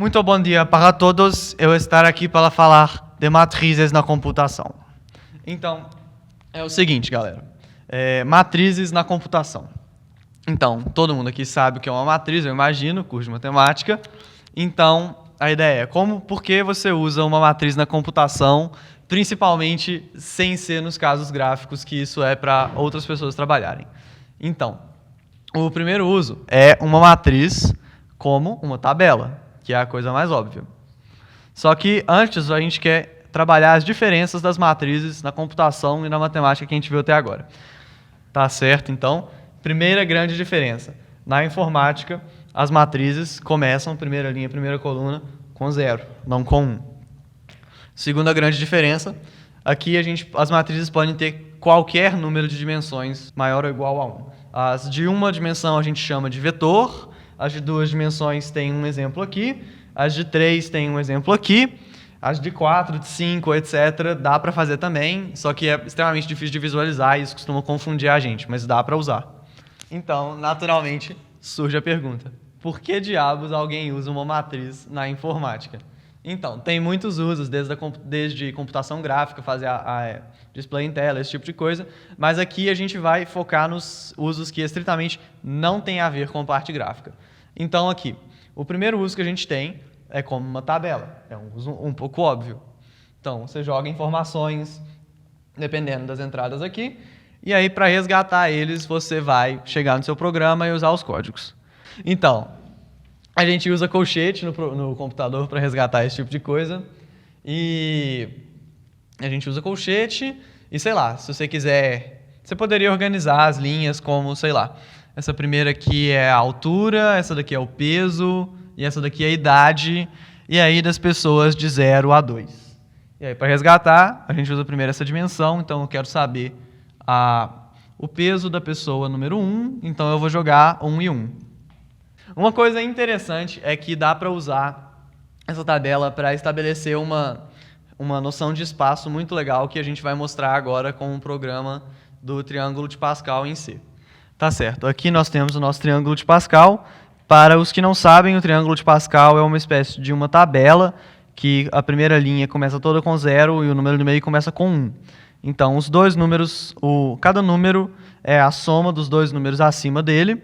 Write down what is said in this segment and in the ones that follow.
Muito bom dia para todos. Eu estou aqui para falar de matrizes na computação. Então, é o seguinte, galera. Matrizes na computação. Então, todo mundo aqui sabe o que é uma matriz, eu imagino, curso de matemática. Então, a ideia é por que você usa uma matriz na computação, principalmente sem ser nos casos gráficos, que isso é para outras pessoas trabalharem. Então, o primeiro uso é uma matriz como uma tabela, que é a coisa mais óbvia. Só que antes a gente quer trabalhar as diferenças das matrizes na computação e na matemática que a gente viu até agora. Tá certo? Então, primeira grande diferença. Na informática, as matrizes começam, primeira linha, primeira coluna, com 0, não com 1. Segunda grande diferença, aqui as matrizes podem ter qualquer número de dimensões maior ou igual a 1. As de uma dimensão a gente chama de vetor, as de 2 dimensões tem um exemplo aqui, as de 3 tem um exemplo aqui, as de 4, de 5, etc. dá para fazer também, só que é extremamente difícil de visualizar e isso costuma confundir a gente, mas dá para usar. Então, naturalmente, surge a pergunta: por que diabos alguém usa uma matriz na informática? Então, tem muitos usos, desde computação gráfica, fazer a display em tela, esse tipo de coisa, mas aqui a gente vai focar nos usos que estritamente não têm a ver com a parte gráfica. Então, aqui, o primeiro uso que a gente tem é como uma tabela, é um uso um pouco óbvio. Então, você joga informações, dependendo das entradas aqui, e aí, para resgatar eles, você vai chegar no seu programa e usar os códigos. Então, a gente usa colchete no computador para resgatar esse tipo de coisa. E a gente usa colchete e, sei lá, se você quiser, você poderia organizar as linhas como, sei lá, essa primeira aqui é a altura, essa daqui é o peso e essa daqui é a idade, e aí das pessoas de 0 a 2. E aí, para resgatar, a gente usa primeiro essa dimensão, então eu quero saber o peso da pessoa número 1, então eu vou jogar 1 e 1. Uma coisa interessante é que dá para usar essa tabela para estabelecer uma noção de espaço muito legal que a gente vai mostrar agora com o programa do triângulo de Pascal em C. Tá certo, aqui nós temos o nosso triângulo de Pascal. Para os que não sabem, o triângulo de Pascal é uma espécie de uma tabela que a primeira linha começa toda com 0 e o número do meio começa com 1. Então, os dois números, cada número é a soma dos dois números acima dele,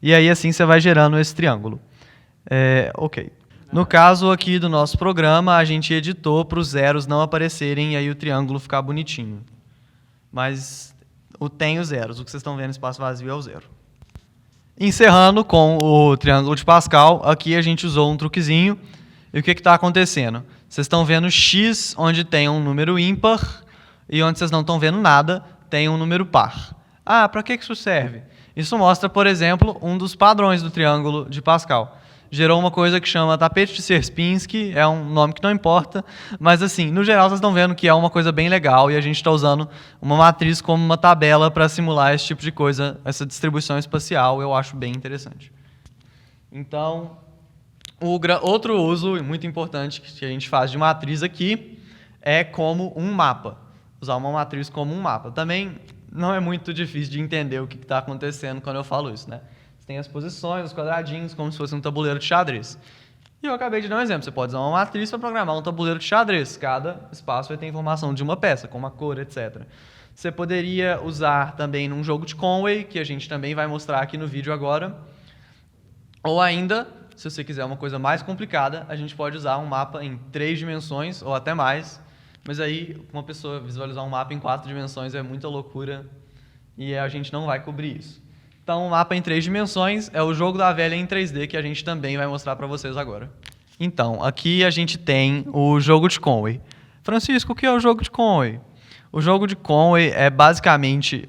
e aí assim você vai gerando esse triângulo. Ok. No caso aqui do nosso programa, a gente editou para os zeros não aparecerem e aí o triângulo ficar bonitinho. Mas tem os zeros, o que vocês estão vendo no espaço vazio é o 0. Encerrando com o triângulo de Pascal, aqui a gente usou um truquezinho. E o que está acontecendo? Vocês estão vendo x, onde tem um número ímpar, e onde vocês não estão vendo nada, tem um número par. Para que isso serve? Isso mostra, por exemplo, um dos padrões do triângulo de Pascal. Gerou uma coisa que chama tapete de Sierpinski, é um nome que não importa, mas assim, no geral vocês estão vendo que é uma coisa bem legal e a gente está usando uma matriz como uma tabela para simular esse tipo de coisa, essa distribuição espacial, eu acho bem interessante. Então, outro uso muito importante que a gente faz de matriz aqui é como um mapa. Usar uma matriz como um mapa. Também não é muito difícil de entender o que está acontecendo quando eu falo isso, né? Você tem as posições, os quadradinhos, como se fosse um tabuleiro de xadrez. E eu acabei de dar um exemplo. Você pode usar uma matriz para programar um tabuleiro de xadrez. Cada espaço vai ter informação de uma peça, como a cor, etc. Você poderia usar também num jogo de Conway, que a gente também vai mostrar aqui no vídeo agora. Ou ainda, se você quiser uma coisa mais complicada, a gente pode usar um mapa em 3 dimensões ou até mais. Mas aí, uma pessoa visualizar um mapa em 4 dimensões é muita loucura e a gente não vai cobrir isso. Então, o mapa em 3 dimensões é o jogo da velha em 3D que a gente também vai mostrar para vocês agora. Então, aqui a gente tem o jogo de Conway. Francisco, o que é o jogo de Conway? O jogo de Conway é basicamente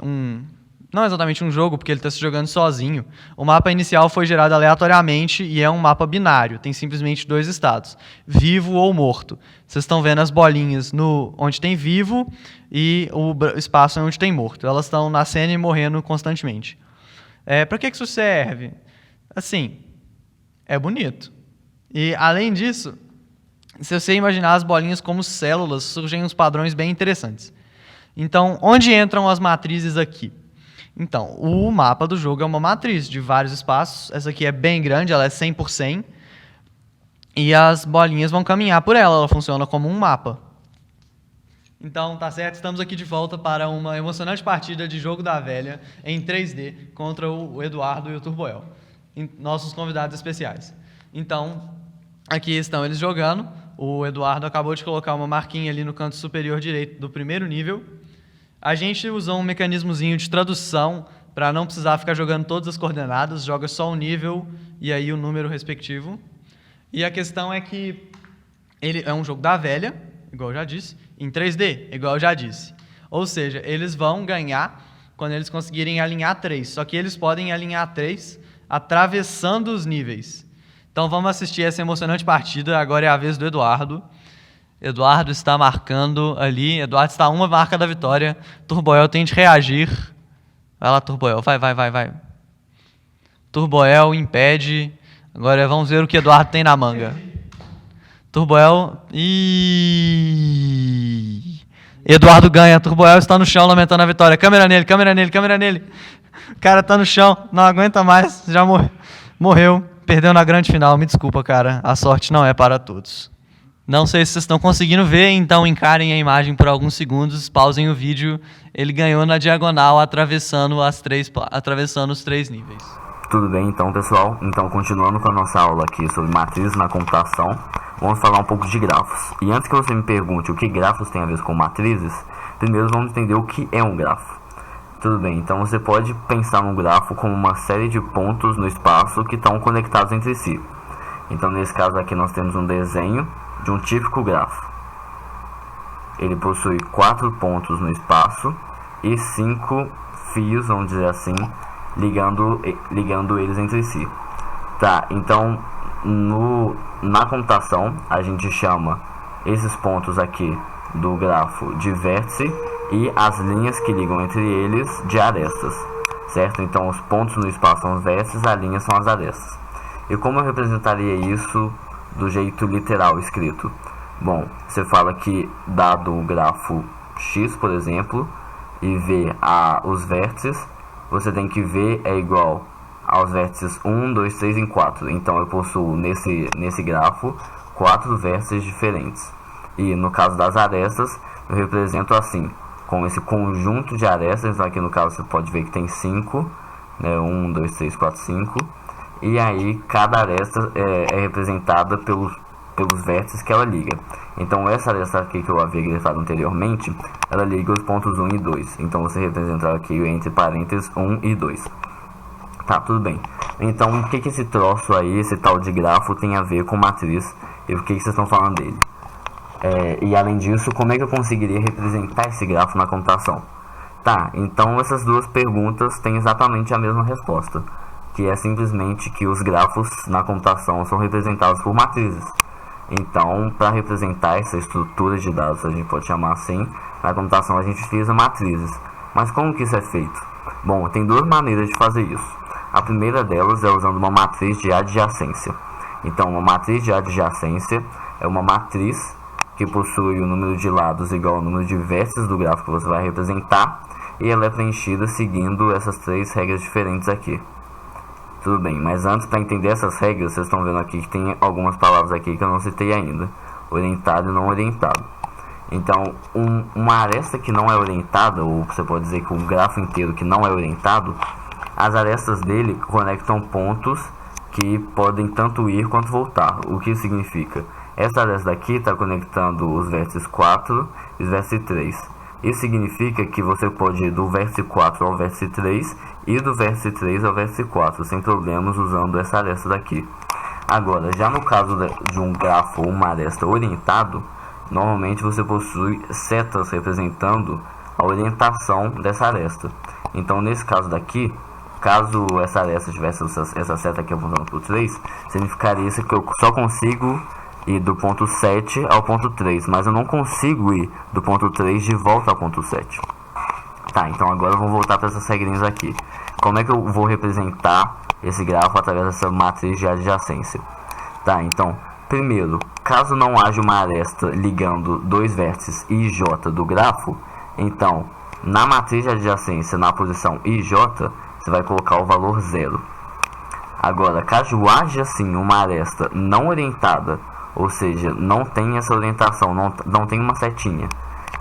não exatamente um jogo, porque ele está se jogando sozinho. O mapa inicial foi gerado aleatoriamente e é um mapa binário. Tem simplesmente 2 estados, vivo ou morto. Vocês estão vendo as bolinhas onde tem vivo e o espaço onde tem morto. Elas estão nascendo e morrendo constantemente. Para que isso serve? Assim, é bonito. E, além disso, se você imaginar as bolinhas como células, surgem uns padrões bem interessantes. Então, onde entram as matrizes aqui? Então, o mapa do jogo é uma matriz de vários espaços. Essa aqui é bem grande, ela é 100 por 100. e as bolinhas vão caminhar por ela. Ela funciona como um mapa. Então, tá certo? Estamos aqui de volta para uma emocionante partida de Jogo da Velha em 3D contra o Eduardo e o Turboel, nossos convidados especiais. Então, aqui estão eles jogando. O Eduardo acabou de colocar uma marquinha ali no canto superior direito do primeiro nível. A gente usou um mecanismozinho de tradução para não precisar ficar jogando todas as coordenadas, joga só o nível e aí o número respectivo. E a questão é que ele é um jogo da velha, igual eu já disse, em 3D, igual eu já disse. Ou seja, eles vão ganhar quando eles conseguirem alinhar 3, só que eles podem alinhar 3 atravessando os níveis. Então vamos assistir essa emocionante partida. Agora é a vez do Eduardo. Eduardo está marcando ali. Eduardo está a uma marca da vitória. Turboel tem de reagir. Vai lá, Turboel. Vai. Turboel impede. Agora vamos ver o que Eduardo tem na manga. Turboel. Eduardo ganha. Turboel está no chão lamentando a vitória. Câmera nele. O cara está no chão. Não aguenta mais. Já morreu. Perdeu na grande final. Me desculpa, cara. A sorte não é para todos. Não sei se vocês estão conseguindo ver, então encarem a imagem por alguns segundos, pausem o vídeo. Ele ganhou na diagonal, atravessando os 3 níveis. Tudo bem, então, pessoal? Então, continuando com a nossa aula aqui sobre matrizes na computação, vamos falar um pouco de grafos. E antes que você me pergunte o que grafos tem a ver com matrizes, primeiro vamos entender o que é um grafo. Tudo bem, então você pode pensar num grafo como uma série de pontos no espaço que estão conectados entre si. Então, nesse caso aqui, nós temos um desenho de um típico grafo. Ele possui 4 pontos no espaço e 5 fios, vamos dizer assim, ligando eles entre si. Tá, então, na computação, a gente chama esses pontos aqui do grafo de vértice e as linhas que ligam entre eles de arestas, certo? Então os pontos no espaço são os vértices, as linhas são as arestas. E como eu representaria isso do jeito literal escrito? Bom, você fala que dado o grafo X, por exemplo, e V os vértices, você tem que V é igual aos vértices 1, 2, 3 e 4. Então eu possuo nesse grafo 4 vértices diferentes. E no caso das arestas, eu represento assim, com esse conjunto de arestas. Então aqui no caso você pode ver que tem 5, né? 1, 2, 3, 4, 5. E aí cada aresta é representada pelos vértices que ela liga. Então essa aresta aqui que eu havia grifado anteriormente, ela liga os pontos 1 e 2. Então você representar aqui entre parênteses 1 e 2. Tá, tudo bem. Então o que esse troço aí, esse tal de grafo tem a ver com matriz e o que vocês estão falando dele? E além disso, como é que eu conseguiria representar esse grafo na computação? Tá, então essas duas perguntas têm exatamente a mesma resposta, que é simplesmente que os grafos na computação são representados por matrizes. Então, para representar essa estrutura de dados, a gente pode chamar assim, na computação a gente utiliza matrizes. Mas como que isso é feito? Bom, tem duas maneiras de fazer isso. A primeira delas é usando uma matriz de adjacência. Então, uma matriz de adjacência é uma matriz que possui o número de lados igual ao número de vértices do gráfico que você vai representar, e ela é preenchida seguindo essas 3 regras diferentes aqui. Tudo bem, mas antes, para entender essas regras, vocês estão vendo aqui que tem algumas palavras aqui que eu não citei ainda. Orientado e não orientado. Então, uma aresta que não é orientada, ou você pode dizer que um grafo inteiro que não é orientado, as arestas dele conectam pontos que podem tanto ir quanto voltar. O que significa? Essa aresta daqui está conectando os vértices 4 e os vértices 3. Isso significa que você pode ir do vértice 4 ao vértice 3 e do vértice 3 ao vértice 4, sem problemas, usando essa aresta daqui. Agora, já no caso de um grafo ou uma aresta orientado, normalmente você possui setas representando a orientação dessa aresta. Então, nesse caso daqui, caso essa aresta tivesse essa seta aqui apontando para o 3, significaria isso que eu só consigo ir do ponto 7 ao ponto 3, mas eu não consigo ir do ponto 3 de volta ao ponto 7. Tá, então agora vamos voltar para essas regrinhas aqui. Como é que eu vou representar esse grafo através dessa matriz de adjacência? Tá, então, primeiro, caso não haja uma aresta ligando 2 vértices I e J do grafo, então, na matriz de adjacência, na posição IJ, você vai colocar o valor 0. Agora, caso haja sim uma aresta não orientada ou seja, não tem essa orientação, não tem uma setinha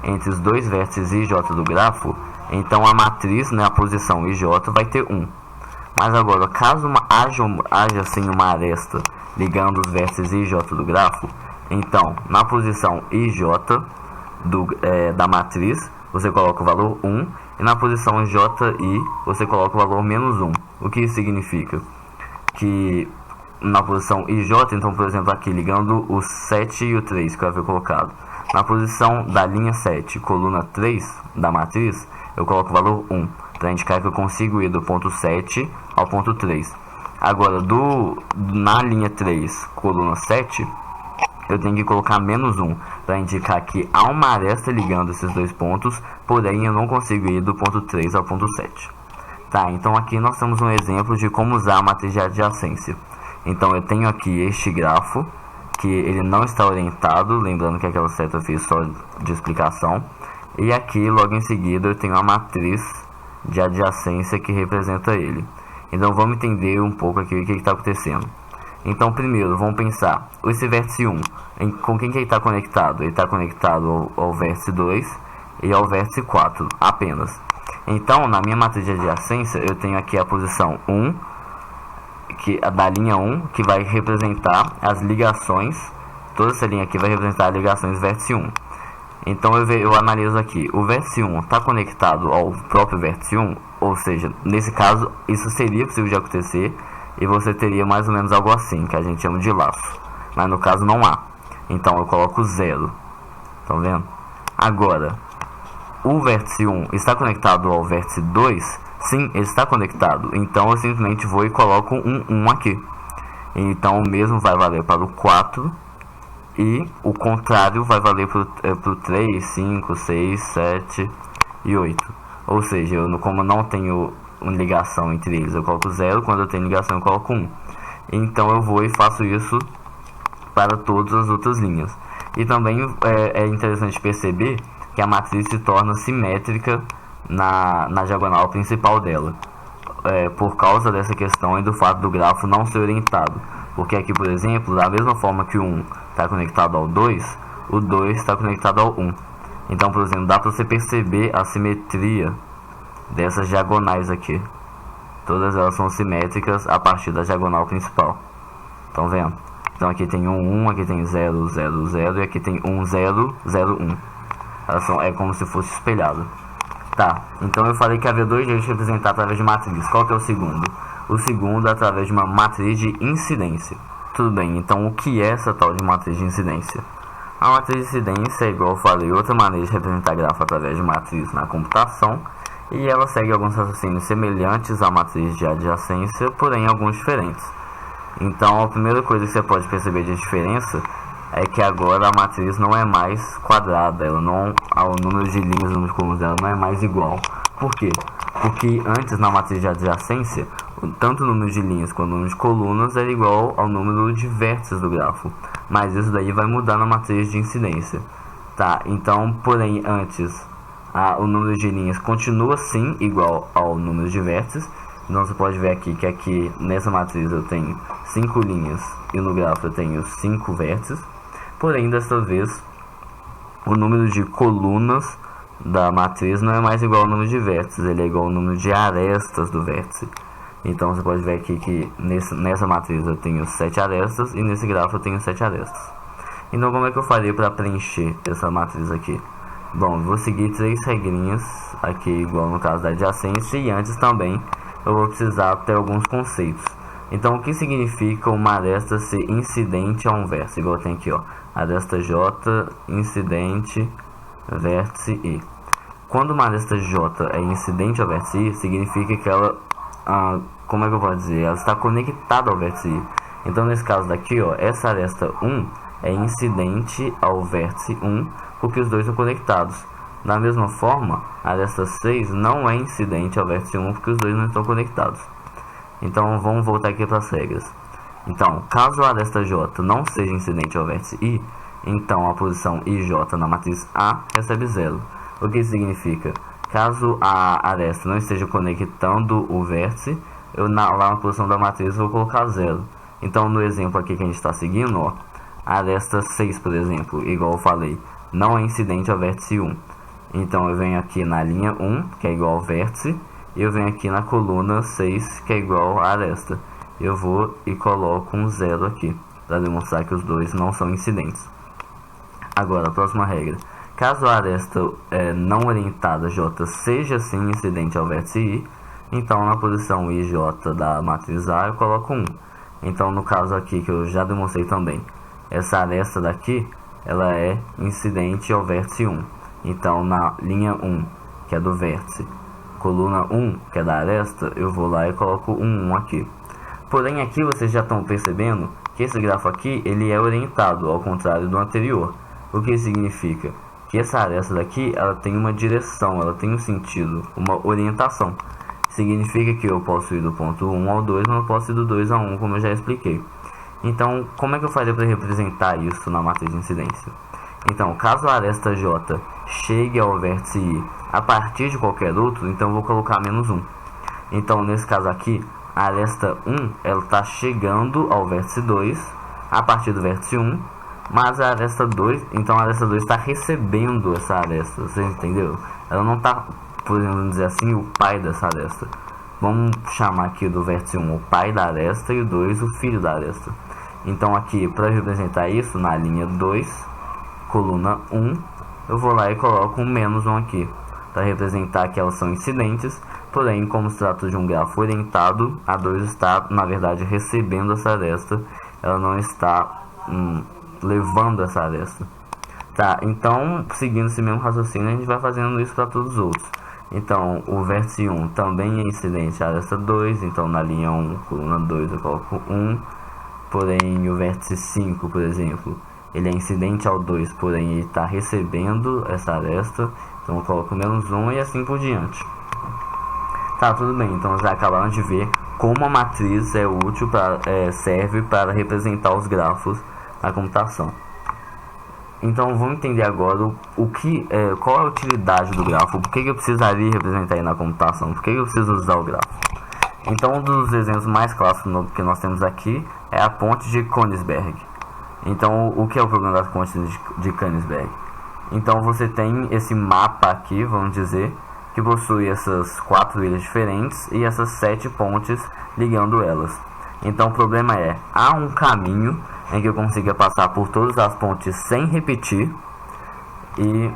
entre os dois vértices I e J do grafo, então a matriz, né, a posição IJ vai ter 1. Mas agora, caso haja assim uma aresta ligando os vértices I e J do grafo, então na posição IJ da matriz você coloca o valor 1, e na posição JI você coloca o valor menos 1. O que isso significa? Que na posição IJ, então por exemplo aqui ligando o 7 e o 3 que eu havia colocado, na posição da linha 7, coluna 3 da matriz, eu coloco o valor 1, para indicar que eu consigo ir do ponto 7 ao ponto 3. Agora, na linha 3, coluna 7, eu tenho que colocar menos 1, para indicar que há uma aresta ligando esses dois pontos, porém eu não consigo ir do ponto 3 ao ponto 7. Tá, então aqui nós temos um exemplo de como usar a matriz de adjacência. Então eu tenho aqui este grafo, que ele não está orientado, lembrando que aquela seta eu fiz só de explicação. E aqui, logo em seguida, eu tenho a matriz de adjacência que representa ele. Então vamos entender um pouco aqui o que está acontecendo. Então primeiro, vamos pensar, esse vértice 1, com quem que ele está conectado? Ele está conectado ao vértice 2 e ao vértice 4, apenas. Então, na minha matriz de adjacência, eu tenho aqui a posição 1, da linha 1, que vai representar as ligações, toda essa linha aqui vai representar as ligações vértice 1. Então eu analiso aqui, o vértice 1 está conectado ao próprio vértice 1, ou seja, nesse caso, isso seria possível de acontecer, e você teria mais ou menos algo assim, que a gente chama de laço. Mas no caso não há. Então eu coloco 0. Estão vendo? Agora, o vértice 1 está conectado ao vértice 2? Sim, ele está conectado. Então eu simplesmente vou e coloco um 1 aqui. Então o mesmo vai valer para o 4. E o contrário vai valer para o 3, 5, 6, 7 e 8. Ou seja, como eu não tenho uma ligação entre eles, eu coloco 0, quando eu tenho ligação eu coloco 1. Então eu vou e faço isso para todas as outras linhas. E também é interessante perceber que a matriz se torna simétrica na diagonal principal dela, por causa dessa questão e do fato do grafo não ser orientado. Porque aqui, por exemplo, da mesma forma que o 1 está conectado ao 2, o 2 está conectado ao 1. Então, por exemplo, dá para você perceber a simetria dessas diagonais aqui. Todas elas são simétricas a partir da diagonal principal. Estão vendo? Então aqui tem 1, 1, aqui tem 0, 0, 0 e aqui tem 1, 0, 0, 1. É como se fosse espelhado. Tá, então eu falei que havia dois jeitos de representar através de matriz. Qual que é o segundo? O segundo é através de uma matriz de incidência. Tudo bem, então o que é essa tal de matriz de incidência? A matriz de incidência é, igual eu falei, outra maneira de representar grafo através de matriz na computação. E ela segue alguns raciocínios semelhantes à matriz de adjacência, porém alguns diferentes. Então a primeira coisa que você pode perceber de diferença é que agora a matriz não é mais quadrada, ela não, o número de linhas, o número de colunas dela não é mais igual. Por quê? Porque antes na matriz de adjacência, tanto o número de linhas quanto o número de colunas era igual ao número de vértices do grafo. Mas isso daí vai mudar na matriz de incidência. Tá, então, porém, antes o número de linhas continua sim igual ao número de vértices. Então você pode ver aqui que aqui nessa matriz eu tenho 5 linhas e no grafo eu tenho 5 vértices. Porém, desta vez, o número de colunas da matriz não é mais igual ao número de vértices, ele é igual ao número de arestas do vértice. Então você pode ver aqui que nessa matriz eu tenho 7 arestas e nesse grafo eu tenho 7 arestas. Então como é que eu faria para preencher essa matriz aqui? Bom, eu vou seguir 3 regrinhas aqui, igual no caso da adjacência, e antes também eu vou precisar ter alguns conceitos. Então o que significa uma aresta ser incidente a um vértice? Igual tem aqui, ó, aresta J, incidente, vértice I. Quando uma aresta J é incidente ao vértice I, significa que ela, como é que eu posso dizer? Ela está conectada ao vértice I. Então nesse caso daqui, ó, essa aresta 1 é incidente ao vértice 1, porque os dois são conectados. Da mesma forma, a aresta 6 não é incidente ao vértice 1, porque os dois não estão conectados. Então vamos voltar aqui para as regras. Então, caso a aresta J não seja incidente ao vértice I, então a posição IJ na matriz A recebe 0. O que isso significa? Caso a aresta não esteja conectando o vértice, lá na posição da matriz eu vou colocar 0. Então no exemplo aqui que a gente está seguindo, ó, aresta 6, por exemplo, igual eu falei, não é incidente ao vértice 1. Então eu venho aqui na linha 1, que é igual ao vértice, e eu venho aqui na coluna 6, que é igual à aresta. Eu vou e coloco um 0 aqui, para demonstrar que os dois não são incidentes. Agora, a próxima regra. Caso a aresta não orientada J seja sim incidente ao vértice I, então na posição IJ da matriz A eu coloco 1. Então no caso aqui que eu já demonstrei também, essa aresta daqui, ela é incidente ao vértice 1. Então na linha 1, que é do vértice, coluna 1, que é da aresta, eu vou lá e coloco 1 aqui. Porém aqui vocês já estão percebendo que esse grafo aqui, ele é orientado, ao contrário do anterior. O que significa? Que essa aresta daqui, ela tem uma direção, ela tem um sentido, uma orientação. Significa que eu posso ir do ponto 1 ao 2, mas eu posso ir do 2 a 1, como eu já expliquei. Então, como é que eu faria para representar isso na matriz de incidência? Então, caso a aresta J chegue ao vértice I a partir de qualquer outro, então eu vou colocar menos 1. Então, nesse caso aqui, a aresta 1, ela está chegando ao vértice 2 a partir do vértice 1, mas a aresta 2, então a aresta 2 está recebendo essa aresta, vocês entenderam? Ela não está, por exemplo, dizer assim, o pai dessa aresta. Vamos chamar aqui do vértice 1 o pai da aresta e o 2 o filho da aresta. Então aqui, para representar isso, na linha 2, coluna 1, eu vou lá e coloco um menos 1 aqui, para representar que elas são incidentes, porém, como se trata de um grafo orientado, a 2 está, na verdade, recebendo essa aresta, ela não está levando essa aresta. Tá, então, seguindo esse mesmo raciocínio, a gente vai fazendo isso para todos os outros. Então, o vértice 1 também é incidente à aresta 2, então na linha 1, coluna 2, eu coloco 1, porém o vértice 5, por exemplo, ele é incidente ao 2, porém ele está recebendo essa aresta, então eu coloco menos 1 e assim por diante. Tá, tudo bem, então já acabaram de ver como a matriz é útil serve para representar os grafos na computação. Então vamos entender agora qual é a utilidade do grafo, por que eu precisaria representar ele na computação, por que eu preciso usar o grafo. Então um dos exemplos mais clássicos que nós temos aqui é a ponte de Königsberg. Então o que é o problema das pontes de Königsberg? Então você tem esse mapa aqui, vamos dizer, que possui essas 4 ilhas diferentes e essas 7 pontes ligando elas. Então o problema há um caminho em que eu consiga passar por todas as pontes sem repetir, e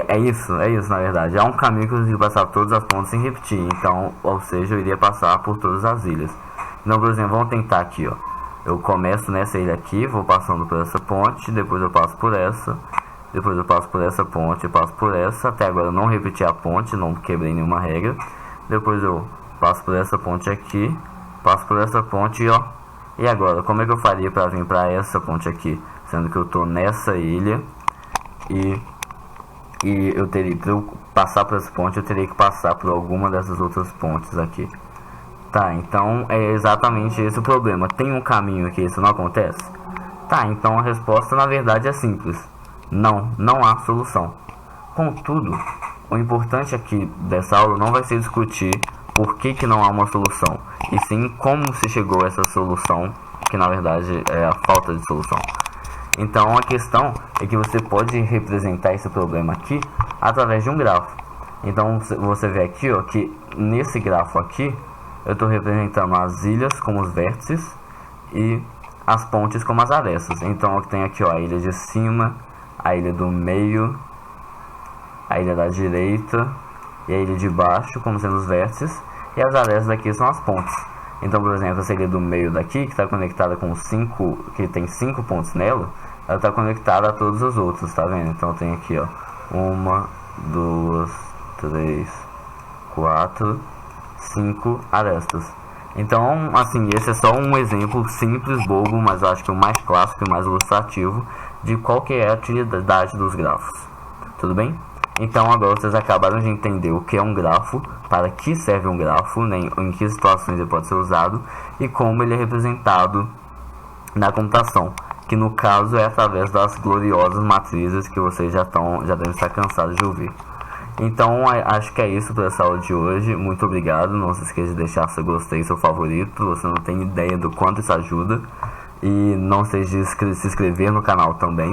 é isso na verdade, há um caminho que eu consigo passar por todas as pontes sem repetir, então, ou seja, eu iria passar por todas as ilhas. Então, por exemplo, vamos tentar aqui, ó. Eu começo nessa ilha aqui, vou passando por essa ponte, depois eu passo por essa, depois eu passo por essa ponte, eu passo por essa, até agora eu não repeti a ponte, não quebrei nenhuma regra, depois eu passo por essa ponte aqui, passo por essa ponte, ó. E agora, como é que eu faria para vir para essa ponte aqui? Sendo que eu estou nessa ilha e eu teria, para eu passar por essa ponte, eu teria que passar por alguma dessas outras pontes aqui. Tá, então é exatamente esse o problema. Tem um caminho que isso não acontece? Tá, então a resposta na verdade é simples. Não há solução. Contudo, o importante aqui dessa aula não vai ser discutir por que não há uma solução, e sim como se chegou a essa solução, que na verdade é a falta de solução. Então a questão é que você pode representar esse problema aqui através de um grafo. Então você vê aqui, ó, que nesse grafo aqui eu estou representando as ilhas como os vértices e as pontes como as arestas. Então eu tenho aqui, ó, a ilha de cima, a ilha do meio, a ilha da direita e a ilha de baixo como sendo os vértices, e as arestas aqui são as pontes. Então, por exemplo, essa ilha do meio daqui, que está conectada com 5, que tem 5 pontos nela, ela está conectada a todos os outros, tá vendo? Então tem aqui, ó, 1, 2, 3, 4, 5 arestas. Então, assim, esse é só um exemplo simples, bobo, mas eu acho que o mais clássico e mais ilustrativo de qual que é a utilidade dos grafos. Tudo bem? Então agora vocês acabaram de entender o que é um grafo, para que serve um grafo, né, em que situações ele pode ser usado e como ele é representado na computação, que no caso é através das gloriosas matrizes que vocês já devem estar cansados de ouvir. Então acho que é isso para essa aula de hoje. Muito obrigado, não se esqueça de deixar seu gostei, seu favorito, você não tem ideia do quanto isso ajuda. E não seja de se inscrever no canal também.